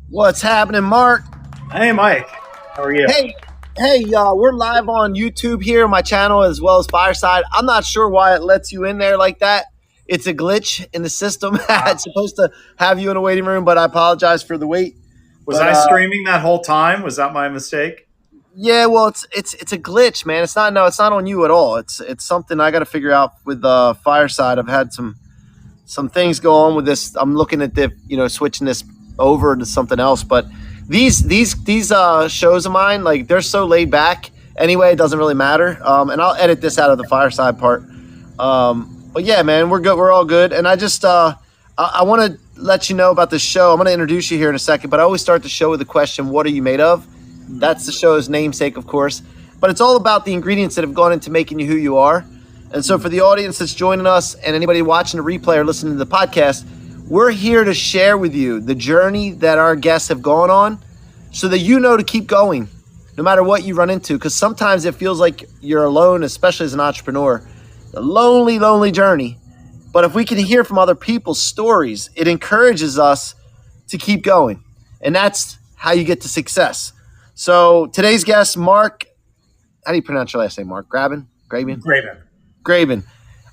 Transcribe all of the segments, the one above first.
What's happening, Mark? Hey, Mike. How are you? Hey, we're live on YouTube here, my channel, as well as Fireside. I'm not sure why it lets you in there like that. It's a glitch in the system. It's supposed to have you in a waiting room, but I apologize for the wait. Was I streaming that whole time? Was that my mistake? Yeah, well, it's a glitch, man. It's not on you at all. It's something I got to figure out with Fireside. I've had some things go on with this. I'm looking at switching this over to something else, but these shows of mine, like, they're so laid back anyway, it doesn't really matter. And I'll edit this out of the Fireside part. But yeah, man, we're good. We're all good. And I just I want to let you know about the show. I'm going to introduce you here in a second, but I always start the show with the question, what are you made of? That's the show's namesake, of course, but it's all about the ingredients that have gone into making you who you are. And so for the audience that's joining us and anybody watching the replay or listening to the podcast, we're here to share with you the journey that our guests have gone on so that you know to keep going no matter what you run into. Because sometimes it feels like you're alone, especially as an entrepreneur. A lonely, lonely journey. But if we can hear from other people's stories, it encourages us to keep going. And that's how you get to success. So today's guest, Mark, how do you pronounce your last name, Mark? Graban? Graban.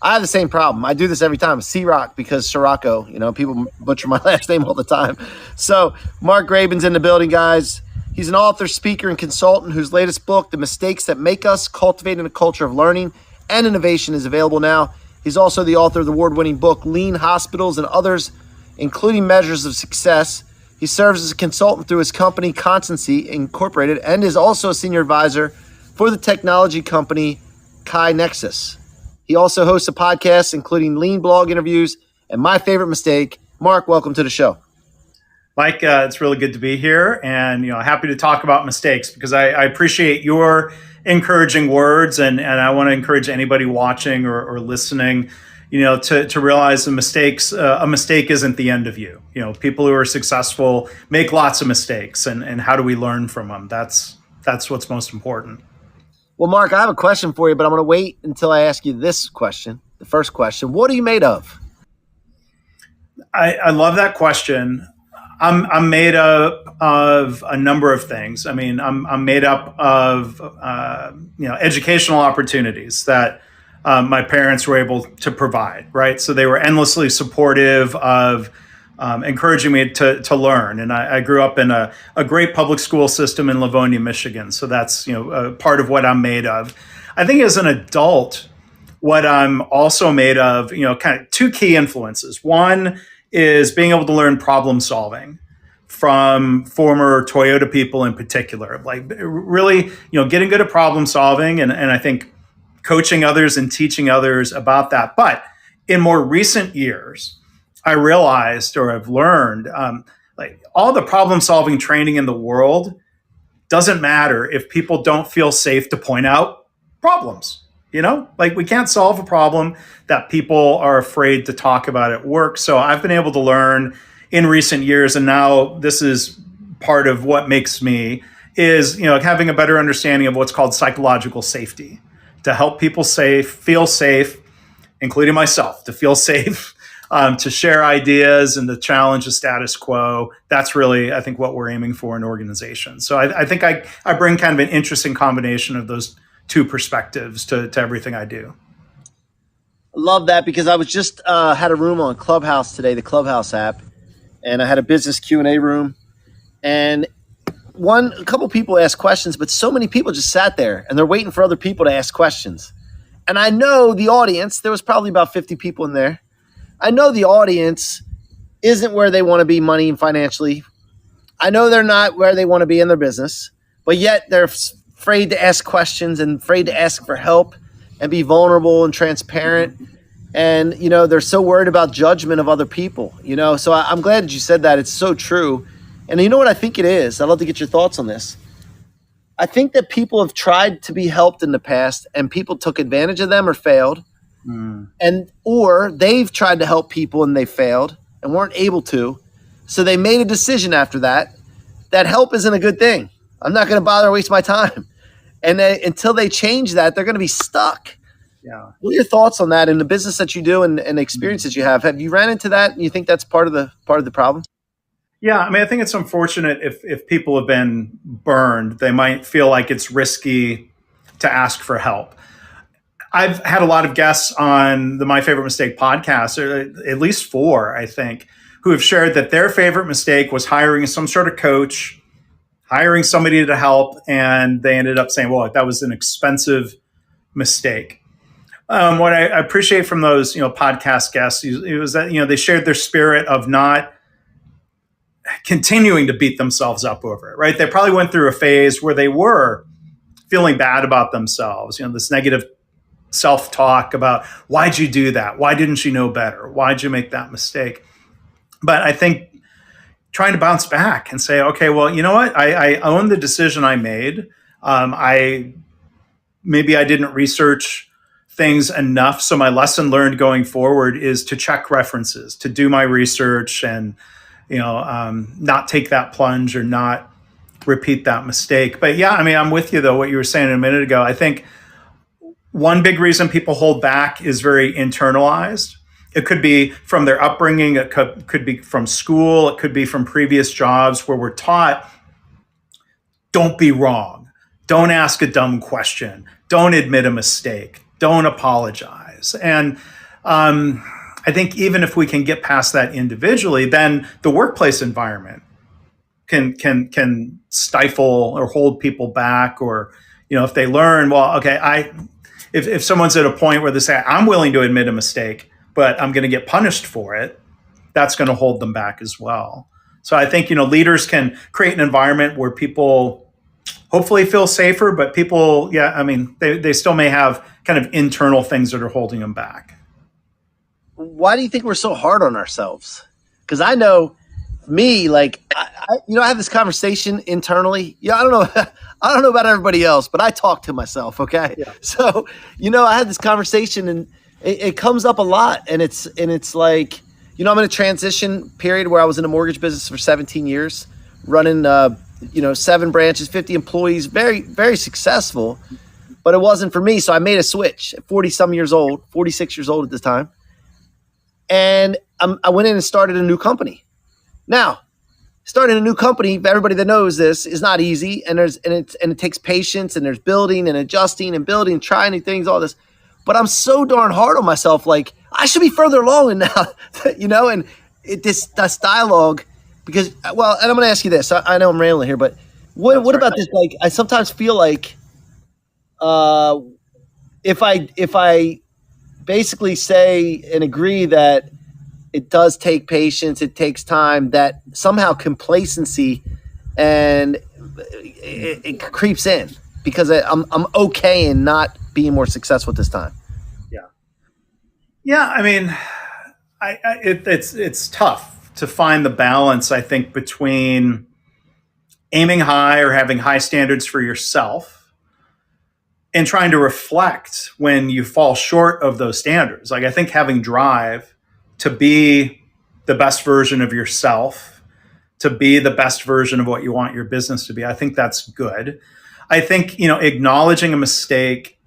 I have the same problem. I do this every time. C-Roc, because Scirocco, people butcher my last name all the time. So Mark Graban's in the building, guys. He's an author, speaker, and consultant whose latest book, The Mistakes That Make Us, Cultivating a Culture of Learning and Innovation, is available now. He's also the author of the award-winning book, Lean Hospitals and Others, including Measures of Success. He serves as a consultant through his company, Constancy Incorporated, and is also a senior advisor for the technology company, KaiNexus. He also hosts a podcast, including Lean blog interviews and My Favorite Mistake. Mark, welcome to the show. Mike, it's really good to be here, and happy to talk about mistakes because I appreciate your encouraging words, and I want to encourage anybody watching or listening, to realize a mistake isn't the end of you. People who are successful make lots of mistakes, and how do we learn from them? That's what's most important. Well, Mark, I have a question for you, but I'm going to wait until I ask you this question. The first question: what are you made of? I love that question. I'm made up of a number of things. I mean, I'm made up of educational opportunities that my parents were able to provide, right? So they were endlessly supportive of encouraging me to learn. And I grew up in a great public school system in Livonia, Michigan. So that's part of what I'm made of. I think as an adult, what I'm also made of, kind of two key influences. One is being able to learn problem solving from former Toyota people in particular, like really, getting good at problem solving. And I think coaching others and teaching others about that. But in more recent years, I realized, or I've learned, like all the problem solving training in the world doesn't matter if people don't feel safe to point out problems. Like we can't solve a problem that people are afraid to talk about at work. So I've been able to learn in recent years, and now this is part of what makes me, is having a better understanding of what's called psychological safety, to help people feel safe, including myself, to feel safe, to share ideas and to challenge the status quo. That's really, I think, what we're aiming for in organizations. So I think I bring kind of an interesting combination of those two perspectives to everything I do. I love that, because I was just had a room on Clubhouse today, the Clubhouse app, and I had a business Q&A room, and a couple people asked questions, but so many people just sat there and they're waiting for other people to ask questions. And I know the audience, there was probably about 50 people in there. I know the audience isn't where they want to be money and financially. I know they're not where they want to be in their business, but yet they're afraid to ask questions and afraid to ask for help and be vulnerable and transparent. And, they're so worried about judgment of other people, so I'm glad that you said that. It's so true. And you know what I think it is? I'd love to get your thoughts on this. I think that people have tried to be helped in the past and people took advantage of them or failed. Mm. and or they've tried to help people and they failed and weren't able to, so they made a decision after that that help isn't a good thing. I'm not going to bother to waste my time, and until they change that, they're going to be stuck. Yeah. What are your thoughts on that in the business that you do and the Mm. experiences you have? Have you ran into that and you think that's part of the problem? Yeah, I mean, I think it's unfortunate if people have been burned, they might feel like it's risky to ask for help. I've had a lot of guests on the My Favorite Mistake podcast, or at least four, I think, who have shared that their favorite mistake was hiring some sort of coach, hiring somebody to help, and they ended up saying, "Well, that was an expensive mistake." What I appreciate from those, podcast guests, it was that they shared their spirit of not continuing to beat themselves up over it. Right? They probably went through a phase where they were feeling bad about themselves. This negative self-talk about why'd you do that? Why didn't you know better? Why'd you make that mistake? But I think trying to bounce back and say, okay, well, you know what? I own the decision I made. I maybe I didn't research things enough. So my lesson learned going forward is to check references, to do my research, and not take that plunge or not repeat that mistake. But yeah, I mean, I'm with you though. What you were saying a minute ago, I think one big reason people hold back is very internalized. It could be from their upbringing, it could be from school, it could be from previous jobs where we're taught don't be wrong, don't ask a dumb question, don't admit a mistake, don't apologize. And I think even if we can get past that individually, then the workplace environment can stifle or hold people back. Or if they learn, well, okay, if someone's at a point where they say, I'm willing to admit a mistake, but I'm going to get punished for it, that's going to hold them back as well. So I think, leaders can create an environment where people hopefully feel safer, but people, yeah, I mean, they still may have kind of internal things that are holding them back. Why do you think we're so hard on ourselves? Because I know me, like I have this conversation internally. Yeah, I don't know, I don't know about everybody else, but I talk to myself. Okay, Yeah. so I had this conversation, and it comes up a lot, and it's like I'm in a transition period where I was in a mortgage business for 17 years, running 7 branches, 50 employees, very very successful, but it wasn't for me. So I made a switch at 40 some years old, 46 years old at this time, and I went in and started a new company. Now, starting a new company, everybody that knows this, is not easy, and it takes patience, and there's building and adjusting and building, trying new things, all this. But I'm so darn hard on myself. Like I should be further along now, And this dialogue, because well, and I'm going to ask you this. I know I'm rambling here, but what about this? Like I sometimes feel like, if I basically say and agree that it does take patience, it takes time, that somehow complacency and it creeps in because I'm okay in not being more successful at this time. Yeah. Yeah. I mean, it's tough to find the balance, I think, between aiming high or having high standards for yourself and trying to reflect when you fall short of those standards. Like I think having drive to be the best version of yourself, to be the best version of what you want your business to be, I think that's good. I think, acknowledging a mistake,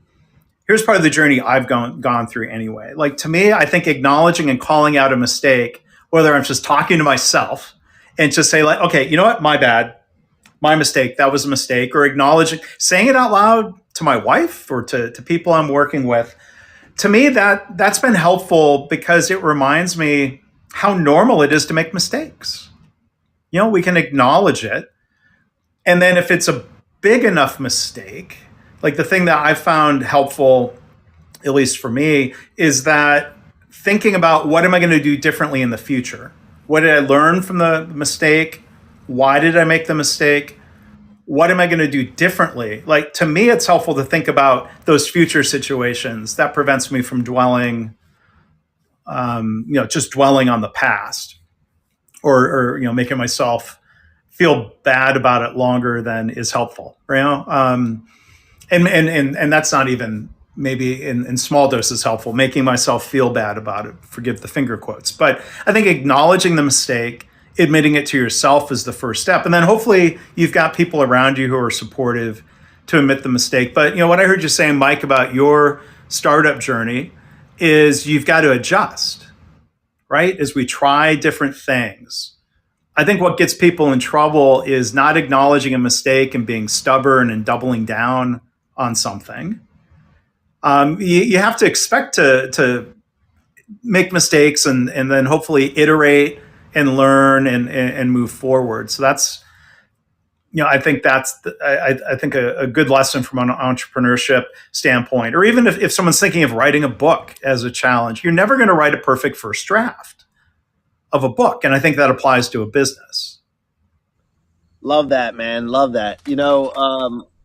here's part of the journey I've gone through anyway. Like to me, I think acknowledging and calling out a mistake, whether I'm just talking to myself and just say like, okay, you know what, my bad, my mistake, that was a mistake, or acknowledging, saying it out loud to my wife or to people I'm working with. To me, that's been helpful because it reminds me how normal it is to make mistakes. We can acknowledge it. And then if it's a big enough mistake, like the thing that I found helpful, at least for me, is that thinking about what am I going to do differently in the future? What did I learn from the mistake? Why did I make the mistake? What am I going to do differently? Like to me, it's helpful to think about those future situations. That prevents me from dwelling, just dwelling on the past, or making myself feel bad about it longer than is helpful. And that's not even maybe in small doses helpful, making myself feel bad about it. Forgive the finger quotes. But I think acknowledging the mistake, admitting it to yourself is the first step. And then hopefully you've got people around you who are supportive to admit the mistake. But what I heard you saying, Mike, about your startup journey is you've got to adjust, right? As we try different things. I think what gets people in trouble is not acknowledging a mistake and being stubborn and doubling down on something. You have to expect to make mistakes and then hopefully iterate and learn and move forward. So that's, I think that's, I think a good lesson from an entrepreneurship standpoint, or even if someone's thinking of writing a book as a challenge, you're never going to write a perfect first draft of a book. And I think that applies to a business. Love that, man. Love that.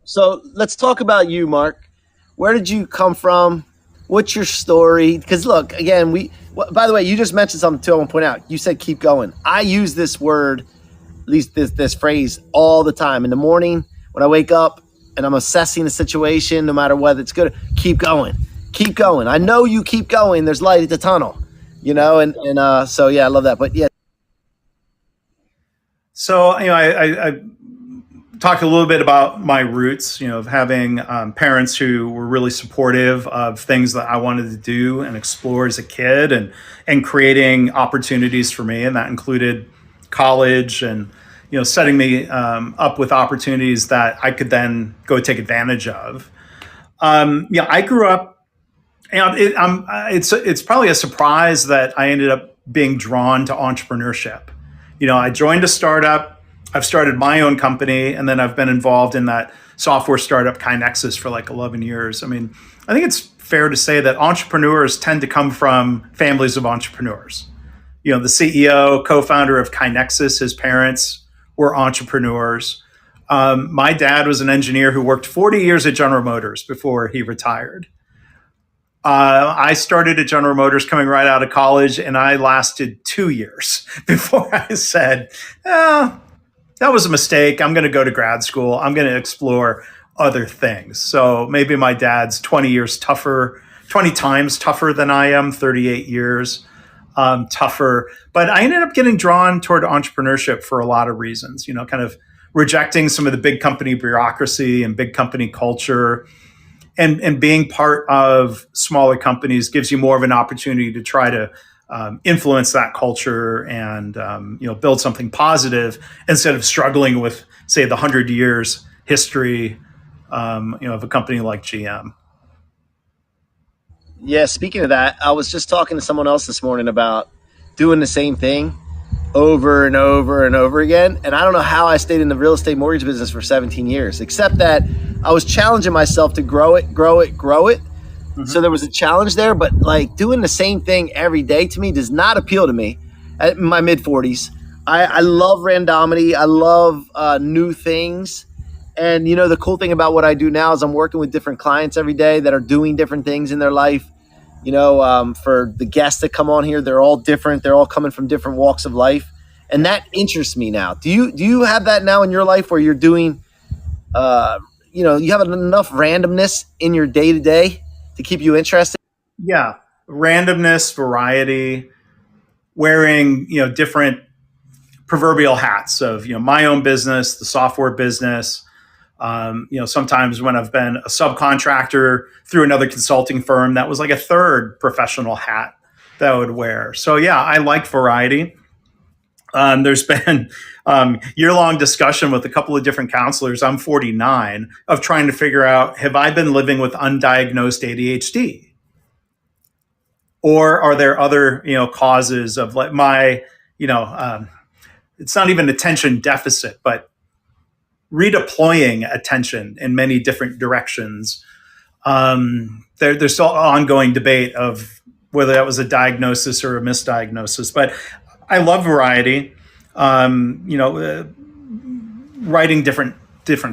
So let's talk about you, Mark. Where did you come from? What's your story? Because look, again, by the way, you just mentioned something too I want to point out. You said keep going. I use this word, at least this phrase, all the time. In the morning when I wake up and I'm assessing the situation, no matter whether it's good, keep going. Keep going. I know you keep going. There's light at the tunnel. So yeah, I love that. But yeah. So, I talked a little bit about my roots, of having parents who were really supportive of things that I wanted to do and explore as a kid, and creating opportunities for me. And that included college and, setting me up with opportunities that I could then go take advantage of. I grew up, it's probably a surprise that I ended up being drawn to entrepreneurship. I joined a startup. I've started my own company, and then I've been involved in that software startup KaiNexus for like 11 years. I mean, I think it's fair to say that entrepreneurs tend to come from families of entrepreneurs. The CEO, co-founder of KaiNexus, his parents were entrepreneurs. My dad was an engineer who worked 40 years at General Motors before he retired. I started at General Motors coming right out of college, and I lasted 2 years before I said, that was a mistake. I'm going to go to grad school. I'm going to explore other things. So maybe my dad's 20 times tougher than I am, 38 years tougher. But I ended up getting drawn toward entrepreneurship for a lot of reasons, kind of rejecting some of the big company bureaucracy and big company culture. And being part of smaller companies gives you more of an opportunity to try to influence that culture and build something positive instead of struggling with, say, the 100 years history of a company like GM. Yeah, speaking of that, I was just talking to someone else this morning about doing the same thing over and over and over again. And I don't know how I stayed in the real estate mortgage business for 17 years, except that I was challenging myself to grow it. Mm-hmm. So there was a challenge there, but like doing the same thing every day to me does not appeal to me at my mid 40s. I love randomity. I love new things. And the cool thing about what I do now is I'm working with different clients every day that are doing different things in their life. For the guests that come on here, they're all different. They're all coming from different walks of life. And that interests me now. Do you have that now in your life where you're doing, you have enough randomness in your day to day to keep you interested? Yeah. Randomness, variety, wearing, different proverbial hats of, my own business, the software business. Sometimes when I've been a subcontractor through another consulting firm, that was like a third professional hat that I would wear. So yeah, I like variety. There's been year-long discussion with a couple of different counselors. I'm 49 of trying to figure out, have I been living with undiagnosed ADHD? Or are there other, causes of like my, it's not even attention deficit, but redeploying attention in many different directions. There's still ongoing debate of whether that was a diagnosis or a misdiagnosis, but I love variety. Writing different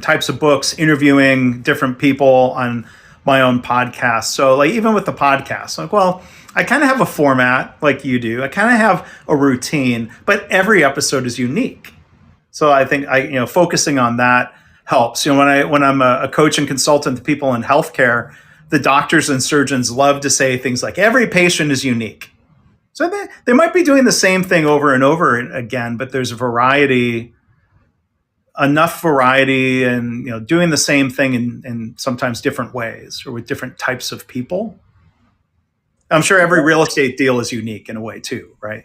types of books, interviewing different people on my own podcast. So like even with the podcast, like, well, I kind of have a format like you do. I kind of have a routine, but every episode is unique. So I think focusing on that helps. When I'm a coach and consultant to people in healthcare, the doctors and surgeons love to say things like every patient is unique. So they might be doing the same thing over and over again, but there's enough variety, and doing the same thing in sometimes different ways or with different types of people. I'm sure every real estate deal is unique in a way too, right?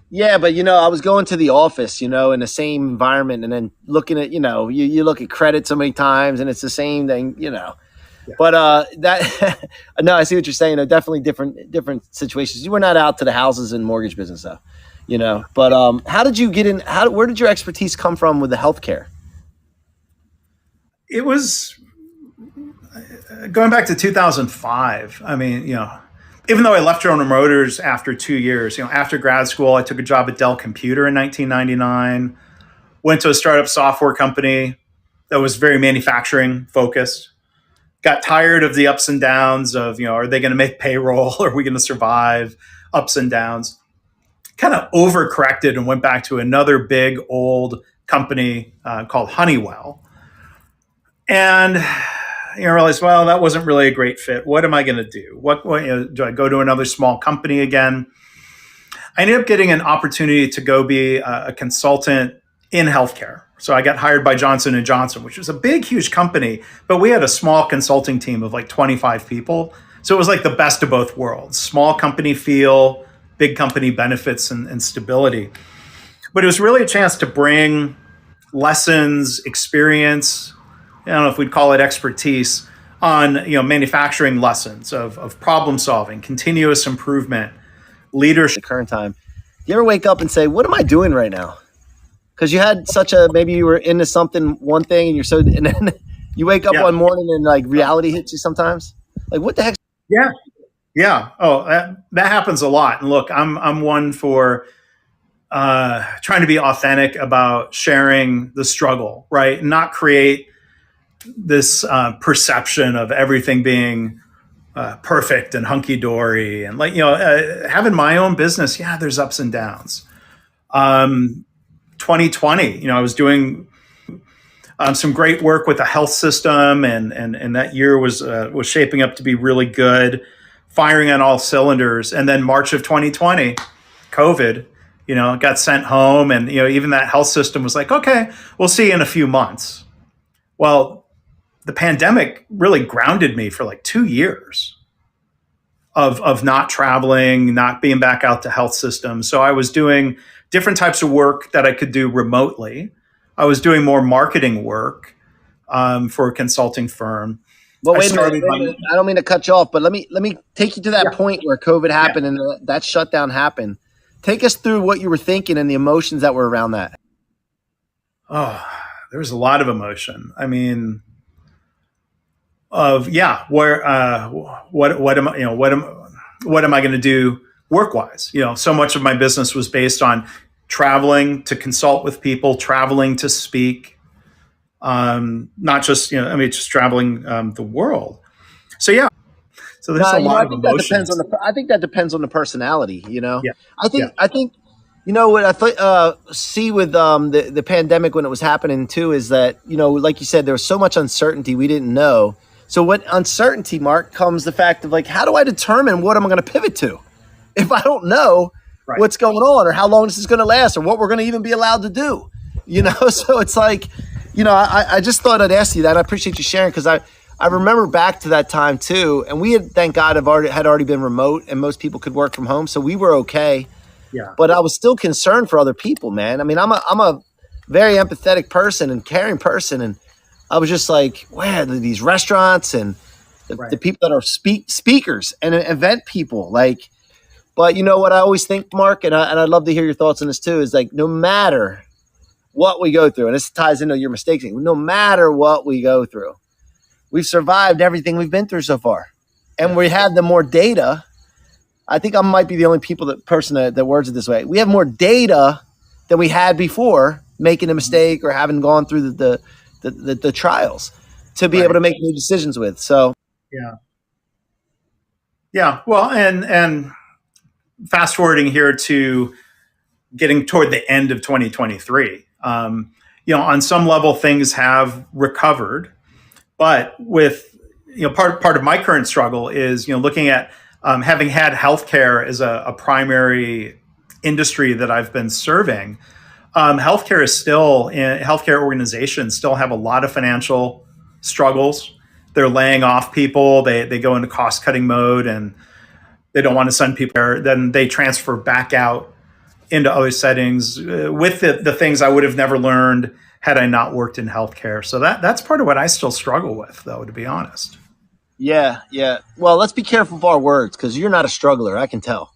Yeah, but I was going to the office, in the same environment, and then looking at, you look at credit so many times, and it's the same thing. Yeah. But that no, I see what you're saying. Definitely different situations. You were not out to the houses and mortgage business though. But how did you get in? Where did your expertise come from with the healthcare? It was going back to 2005. I mean, even though I left General Motors after 2 years, after grad school, I took a job at Dell Computer in 1999, went to a startup software company that was very manufacturing focused. Got tired of the ups and downs of, are they going to make payroll? Are we going to survive ups and downs? Kind of overcorrected and went back to another big old company called Honeywell. And realized, well, that wasn't really a great fit. What am I going to do? Do I go to another small company again? I ended up getting an opportunity to go be a consultant in healthcare. So I got hired by Johnson and Johnson, which was a big, huge company, but we had a small consulting team of like 25 people. So it was like the best of both worlds: small company feel, big company benefits and stability. But it was really a chance to bring lessons, experience, I don't know if we'd call it expertise, on manufacturing lessons of problem solving, continuous improvement, leadership. The current time. Do you ever wake up and say, "What am I doing right now?" Because you had maybe you were into something, one thing, and then you wake up one morning and like reality hits you sometimes. Like, what the heck? Yeah, yeah. Oh, that happens a lot. And look, I'm one for trying to be authentic about sharing the struggle, right? Not create this perception of everything being perfect and hunky dory, and having my own business. Yeah, there's ups and downs. 2020, I was doing some great work with the health system, and that year was shaping up to be really good, firing on all cylinders. And then March of 2020, COVID, got sent home, and even that health system was like, okay, we'll see you in a few months. Well, the pandemic really grounded me for like 2 years of not traveling, not being back out to health systems. So I was doing different types of work that I could do remotely. I was doing more marketing work for a consulting firm. Well, wait a minute. I don't mean to cut you off, but let me take you to that point where COVID happened and that shutdown happened. Take us through what you were thinking and the emotions that were around that. Oh, there was a lot of emotion. I mean, what am I going to do work wise? So much of my business was based on traveling to consult with people, traveling to speak, not just just traveling the world. So yeah, so there's a lot of emotions. I think that depends on the personality. Yeah. I think what I see with the pandemic when it was happening too is that like you said, there was so much uncertainty we didn't know. So what uncertainty, Mark, comes the fact of like, how do I determine what I'm going to pivot to if I don't know what's going on or how long this is going to last or what we're going to even be allowed to do? So it's like, I just thought I'd ask you that. I appreciate you sharing because I remember back to that time too, and we had, thank God, had already been remote and most people could work from home, so we were okay. Yeah. But I was still concerned for other people, man. I mean, I'm a very empathetic person and caring person, and I was just like, wow, these restaurants and the people that are speakers and event people, like. But you know what I always think, Mark, and I'd love to hear your thoughts on this too, is like no matter what we go through, and this ties into your mistakes, no matter what we go through, we've survived everything we've been through so far. And we have the more data. I think I might be the only person that words it this way. We have more data than we had before making a mistake or having gone through the trials to be able to make new decisions with. So yeah. Well, and fast forwarding here to getting toward the end of 2023, on some level things have recovered, but with part of my current struggle is looking at having had healthcare as a primary industry that I've been serving. Healthcare organizations still have a lot of financial struggles. They're laying off people. They go into cost cutting mode, and they don't want to send people there. Then they transfer back out into other settings with the things I would have never learned had I not worked in healthcare. So that's part of what I still struggle with, though, to be honest. Yeah, yeah. Well, let's be careful of our words because you're not a struggler. I can tell.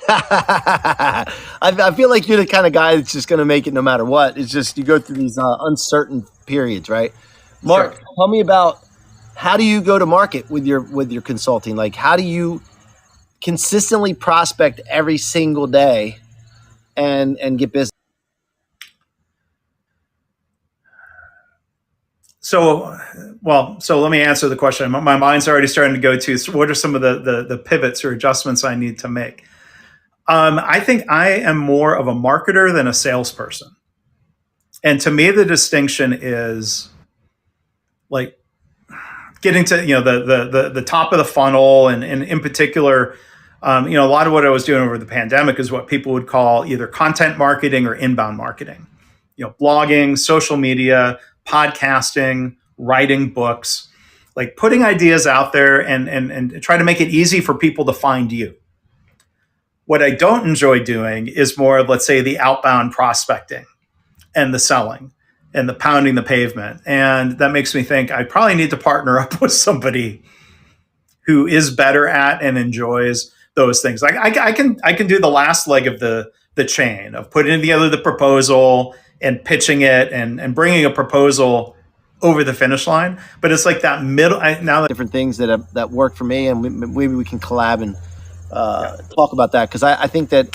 I feel like you're the kind of guy that's just going to make it no matter what. It's just you go through these uncertain periods, right? Mark, Sure. tell me about how do you go to market with your consulting? Like, how do you consistently prospect every single day and get business? So let me answer the question. My mind's already starting to go to, so what are some of the pivots or adjustments I need to make? I think I am more of a marketer than a salesperson. And to me, the distinction is like getting to the top of the funnel, and in particular, a lot of what I was doing over the pandemic is what people would call either content marketing or inbound marketing. Blogging, social media, podcasting, writing books, like putting ideas out there and try to make it easy for people to find you. What I don't enjoy doing is more of, let's say, the outbound prospecting and the selling and the pounding the pavement. And that makes me think I probably need to partner up with somebody who is better at and enjoys those things. Like I can do the last leg of the chain of putting together the proposal and pitching it and bringing a proposal over the finish line. But it's like that middle. Different things that work for me, and maybe we can collab and talk about that, because I think that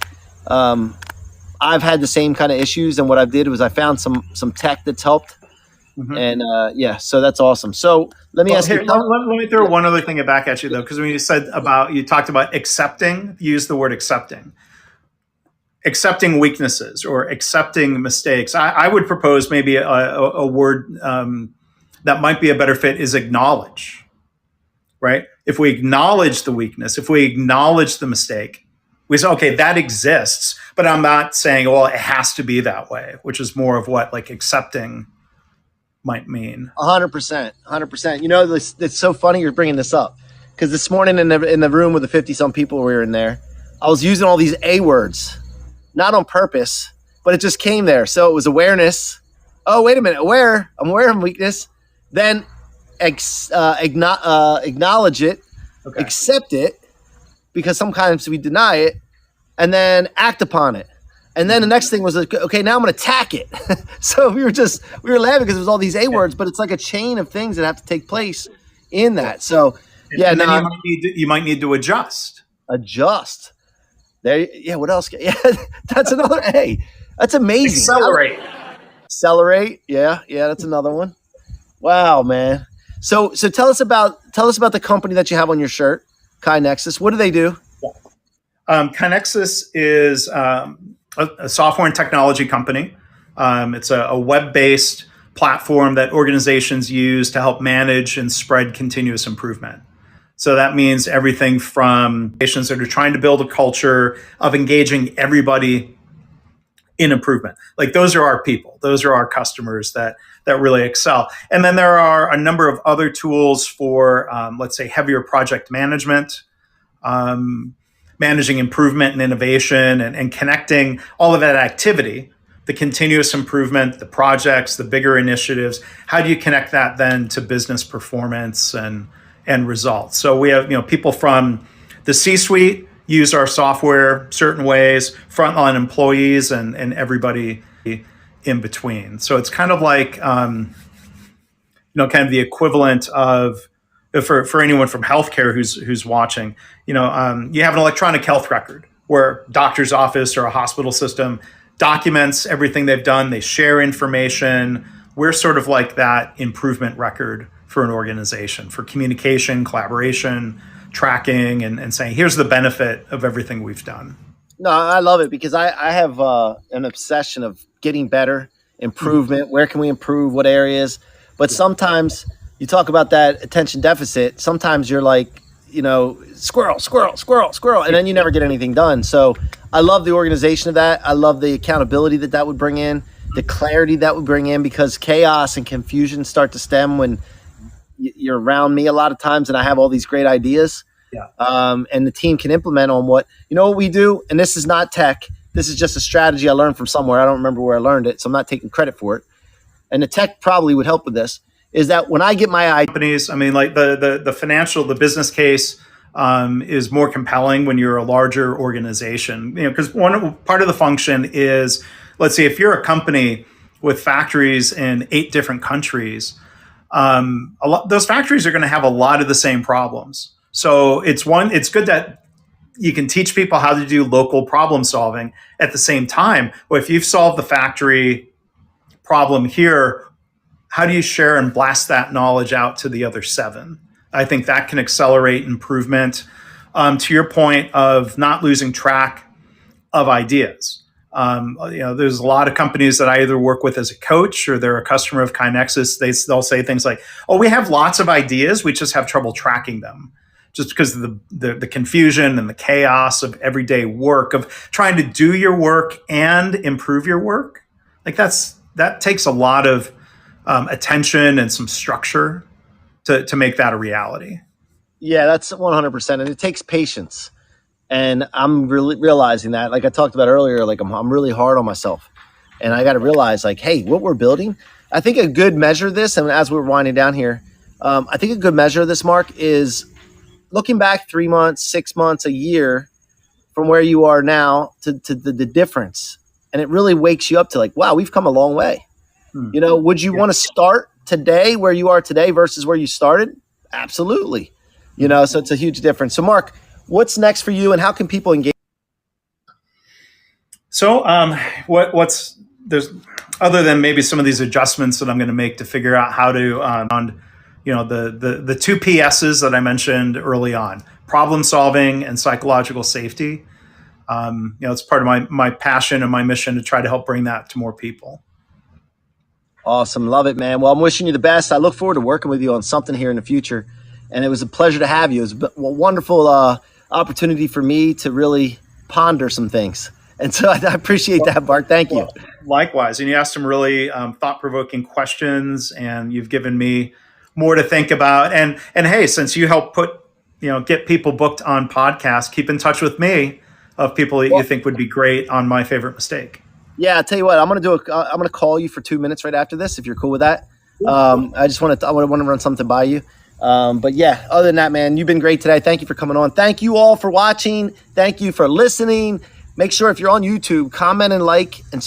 I've had the same kind of issues, and what I did was I found some tech that's helped. Mm-hmm. And so that's awesome. So let me ask you. Let me throw one other thing back at you, though, because when you talked about accepting, you used the word accepting weaknesses or accepting mistakes. I would propose maybe a word that might be a better fit is acknowledge, right? If we acknowledge the weakness, if we acknowledge the mistake, we say, okay, that exists, but I'm not saying, well, it has to be that way, which is more of what like accepting might mean. 100%. It's so funny you're bringing this up, because this morning in the room with the 50-some people we were in there, I was using all these A words, not on purpose, but it just came there. So it was awareness. Oh, wait a minute. I'm aware of weakness. Then acknowledge it, okay. Accept it, because sometimes we deny it, and then act upon it. And then the next thing was, okay, now I'm going to attack it. So we were laughing because it was all these A words, but it's like a chain of things that have to take place in that. So yeah, and then you might need to adjust. There, yeah. What else? Yeah, that's another A. That's amazing. Accelerate. Yeah. That's another one. Wow, man. So tell us about the company that you have on your shirt, KaiNexus. What do they do? KaiNexus is a software and technology company. It's a web-based platform that organizations use to help manage and spread continuous improvement. So that means everything from organizations that are trying to build a culture of engaging everybody in improvement. Like those are our people. Those are our customers that really excel. And then there are a number of other tools for, let's say, heavier project management, managing improvement and innovation, and connecting all of that activity, the continuous improvement, the projects, the bigger initiatives. How do you connect that then to business performance and results? So we have people from the C-suite use our software certain ways, frontline employees, and everybody in between. So it's kind of like kind of the equivalent of, for anyone from healthcare who's watching, you have an electronic health record where doctor's office or a hospital system documents everything they've done. They share information. We're sort of like that improvement record for an organization, for communication, collaboration, tracking, and saying, here's the benefit of everything we've done. No, I love it, because I have an obsession of getting better, improvement. Where can we improve? What areas? But sometimes you talk about that attention deficit. Sometimes you're like, squirrel, squirrel, squirrel, squirrel, and then you never get anything done. So I love the organization of that. I love the accountability that would bring in, the clarity that would bring in, because chaos and confusion start to stem when you're around me a lot of times and I have all these great ideas. Yeah. And the team can implement on what we do. And this is not tech. This is just a strategy I learned from somewhere. I don't remember where I learned it, so I'm not taking credit for it. And the tech probably would help with this. Is that when I get my companies, I mean, like the financial, the business case is more compelling when you're a larger organization. Because part of the function is, let's say, if you're a company with factories in 8 different countries, those factories are going to have a lot of the same problems. So it's good that you can teach people how to do local problem solving at the same time. Well, if you've solved the factory problem here, how do you share and blast that knowledge out to the other 7? I think that can accelerate improvement. To your point of not losing track of ideas. There's a lot of companies that I either work with as a coach or they're a customer of KaiNexus. They'll say things like, "Oh, we have lots of ideas. We just have trouble tracking them." Just because of the confusion and the chaos of everyday work, of trying to do your work and improve your work. Like that takes a lot of attention and some structure to make that a reality. Yeah, that's 100%. And it takes patience. And I'm really realizing that, like I talked about earlier, like I'm really hard on myself. And I got to realize, like, hey, what we're building, I think a good measure of this, and as we're winding down here, I think a good measure of this, Mark, is looking back 3 months, 6 months, a year from where you are now to the difference. And it really wakes you up to like, wow, we've come a long way. Would you want to start today where you are today versus where you started? Absolutely. So it's a huge difference. So Mark, what's next for you and how can people engage? So what's there's other than maybe some of these adjustments that I'm going to make to figure out how to the 2 PSs that I mentioned early on, problem solving and psychological safety. It's part of my passion and my mission to try to help bring that to more people. Awesome. Love it, man. Well, I'm wishing you the best. I look forward to working with you on something here in the future. And it was a pleasure to have you. It was a wonderful opportunity for me to really ponder some things. And so I appreciate that, Mark. Thank you. Likewise. And you asked some really thought-provoking questions, and you've given me more to think about. And hey, since you help get people booked on podcasts, keep in touch with me of people that you think would be great on My Favorite Mistake. Yeah, I'll tell you what, I'm gonna call you for 2 minutes right after this if you're cool with that. I want to run something by you. But yeah, other than that, man, you've been great today. Thank you for coming on. Thank you all for watching. Thank you for listening. Make sure if you're on YouTube, comment and like and